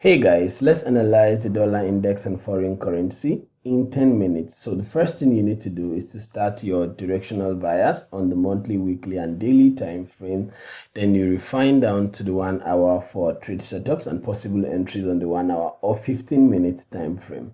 Hey guys, let's analyze the dollar index and foreign currency in 10 minutes. So the first thing you need to do is to start your directional bias on the monthly, weekly and daily time frame. Then you refine down to the 1 hour for trade setups and possible entries on the 1 hour or 15-minute time frame.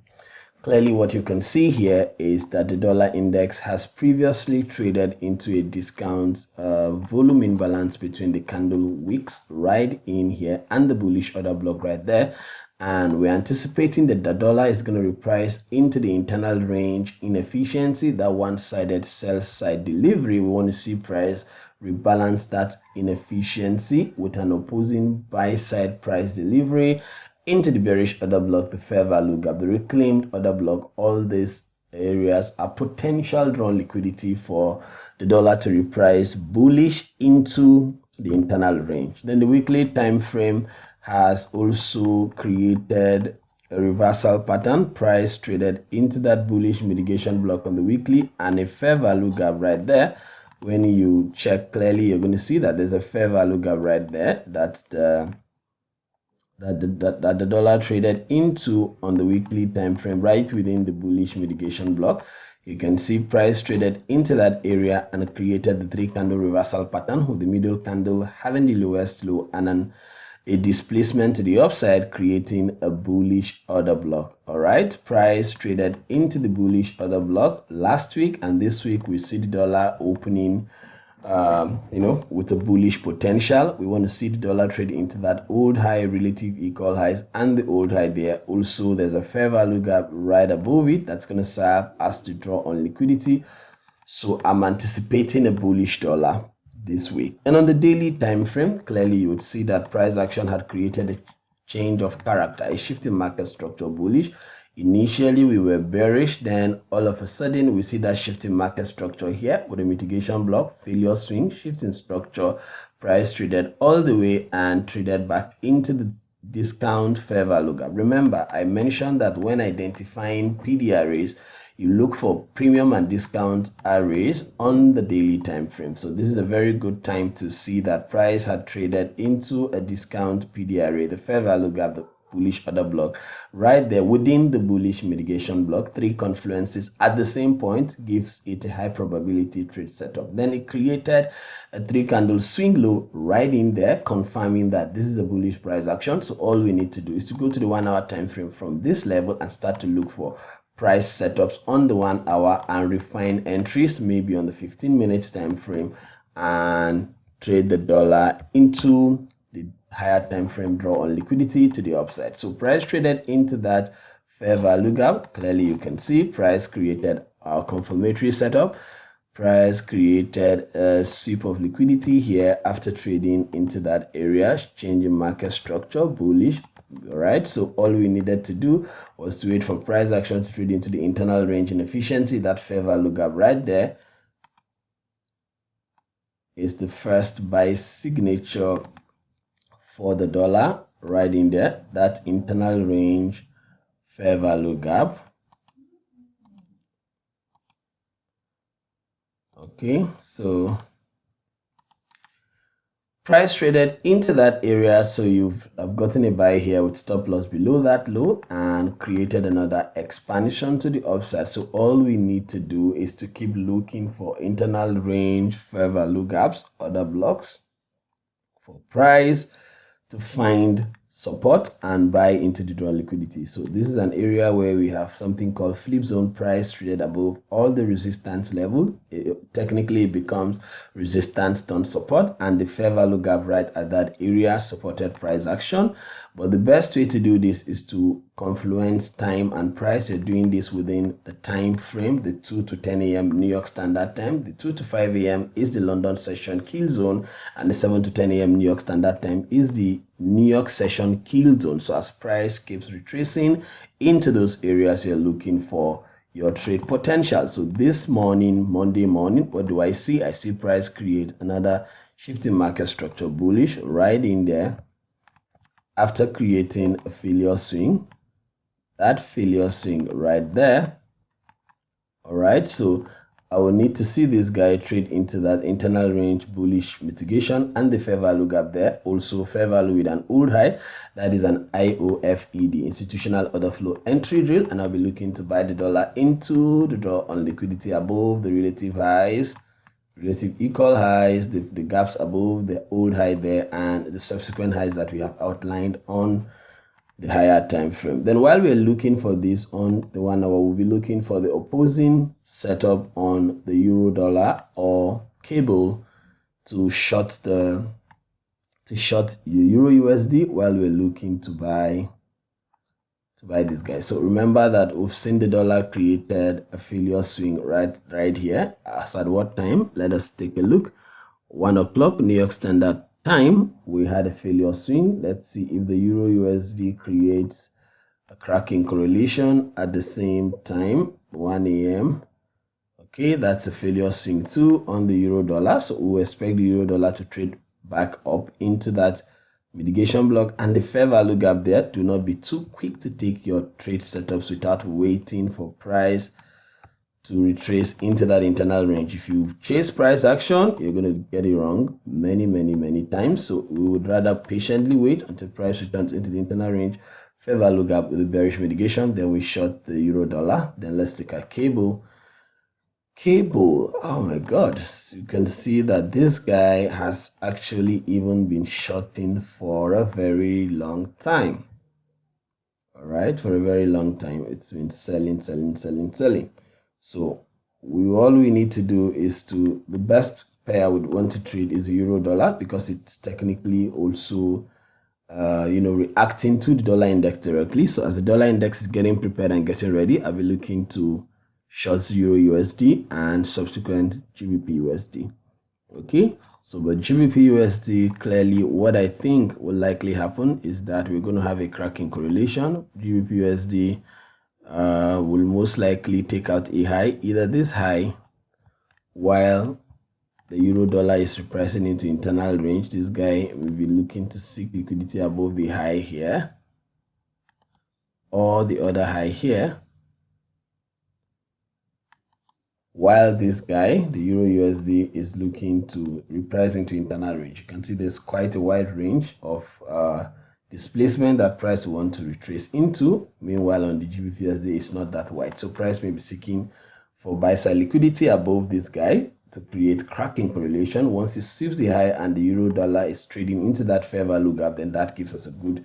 Clearly, what you can see here is that the dollar index has previously traded into a discount volume imbalance between the candle wicks right in here and the bullish order block right there. And we're anticipating that the dollar is going to reprice into the internal range inefficiency, that one-sided sell-side delivery. We want to see price rebalance that inefficiency with an opposing buy-side price delivery into the bearish order block, the fair value gap, the reclaimed order block. All these areas are potential drawn liquidity for the dollar to reprice bullish into the internal range. Then the weekly time frame has also created a reversal pattern. Price traded into that bullish mitigation block on the weekly and a fair value gap right there. When you check clearly, you're going to see that there's a fair value gap right there. That's the that the dollar traded into on the weekly time frame right within the bullish mitigation block. You can see price traded into that area and created the 3-candle reversal pattern with the middle candle having the lowest low and a displacement to the upside, creating a bullish order block. All right, price traded into the bullish order block last week, and this week we see the dollar opening with a bullish potential. We want to see the dollar trade into that old high, relative equal highs and the old high there. Also, there's a fair value gap right above it that's going to serve as to draw on liquidity. So I'm anticipating a bullish dollar this week. And on the daily time frame, clearly you would see that price action had created a change of character, a shift in market structure bullish. Initially, we were bearish, then all of a sudden, we see that shift in market structure here with a mitigation block, failure swing, shift in structure, price traded all the way and traded back into the discount fair value gap. Remember, I mentioned that when identifying PD arrays, you look for premium and discount arrays on the daily time frame. So this is a very good time to see that price had traded into a discount PD array, the fair value gap, the bullish order block right there within the bullish mitigation block. 3 confluences at the same point gives it a high probability trade setup. Then it created a 3-candle swing low right in there, confirming that this is a bullish price action. So all we need to do is to go to the 1 hour time frame from this level and start to look for price setups on the 1 hour and refine entries maybe on the 15 minutes time frame and trade the dollar into the higher time frame draw on liquidity to the upside. So price traded into that fair value gap. Clearly you can see price created our confirmatory setup. Price created a sweep of liquidity here after trading into that area, changing market structure bullish. All right, so all we needed to do was to wait for price action to trade into the internal range inefficiency. That fair value gap right there is the first buy signature for the dollar right in there, that internal range fair value gap. Okay, so price traded into that area, so I've gotten a buy here with stop loss below that low and created another expansion to the upside. So all we need to do is to keep looking for internal range fair value gaps, order blocks for price to find support and buy into the drawn liquidity. So this is an area where we have something called flip zone. Price traded above all the resistance level. Technically it becomes resistance turn support, and the fair value gap right at that area supported price action. But the best way to do this is to confluence time and price. You're doing this within the time frame, the 2 to 10 a.m. New York Standard Time. The 2 to 5 a.m. is the London session kill zone, and the 7 to 10 a.m. New York Standard Time is the New York session kill zone. So as price keeps retracing into those areas, you're looking for your trade potential. So this morning, Monday morning, what do I see? I see price create another shifting market structure bullish right in there after creating a failure swing. That failure swing right there. All right, so I will need to see this guy trade into that internal range bullish mitigation and the fair value gap there. Also fair value with an old high, that is an IOFED, institutional order flow entry drill, and I'll be looking to buy the dollar into the draw on liquidity above the relative highs, relative equal highs, the gaps above the old high there, and the subsequent highs that we have outlined on the higher time frame. Then while we're looking for this on the 1 hour, we'll be looking for the opposing setup on the euro dollar or cable to short the euro USD while we're looking to buy this guy. So remember that we've seen the dollar created a failure swing right here. As at what time? Let us take a look. 1 o'clock New York Standard Time, we had a failure swing. Let's see if the euro USD creates a cracking correlation at the same time, 1 a.m. Okay, that's a failure swing too on the euro dollar. So we expect the euro dollar to trade back up into that mitigation block and the fair value gap there. Do not be too quick to take your trade setups without waiting for price to retrace into that internal range. If you chase price action, you're going to get it wrong many times. So we would rather patiently wait until price returns into the internal range, fair value gap with the bearish mitigation, then we short the euro dollar. Then let's look at cable. Oh my god, so you can see that this guy has actually even been shorting for a very long time. All right, for a very long time it's been selling. So all we need to do is the best pair I would want to trade is the euro dollar, because it's technically also reacting to the dollar index directly. So as the dollar index is getting prepared and getting ready, I'll be looking to short euro USD and subsequent GBP USD. Okay, so but GBP USD, clearly what I think will likely happen is that we're going to have a cracking correlation. GBP USD will most likely take out a high, either this high, while the euro dollar is repricing into internal range. This guy will be looking to seek liquidity above the high here or the other high here, while this guy, the euro USD, is looking to reprice into internal range. You can see there's quite a wide range of displacement that price will want to retrace into. Meanwhile, on the GBP USD, it's not that wide. So price may be seeking for buy side liquidity above this guy to create cracking correlation. Once it sweeps the high and the euro dollar is trading into that fair value gap, then that gives us a good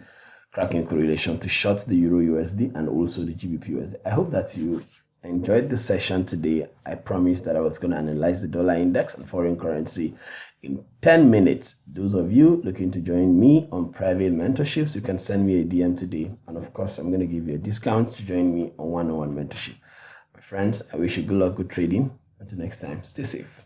cracking correlation to short the euro USD and also the GBP USD. I hope that you enjoyed the session today. I promised that I was going to analyze the dollar index and foreign currency in 10 minutes. Those of you looking to join me on private mentorships, you can send me a DM today. And of course, I'm going to give you a discount to join me on one-on-one mentorship. My friends, I wish you good luck, good trading. Until next time, stay safe.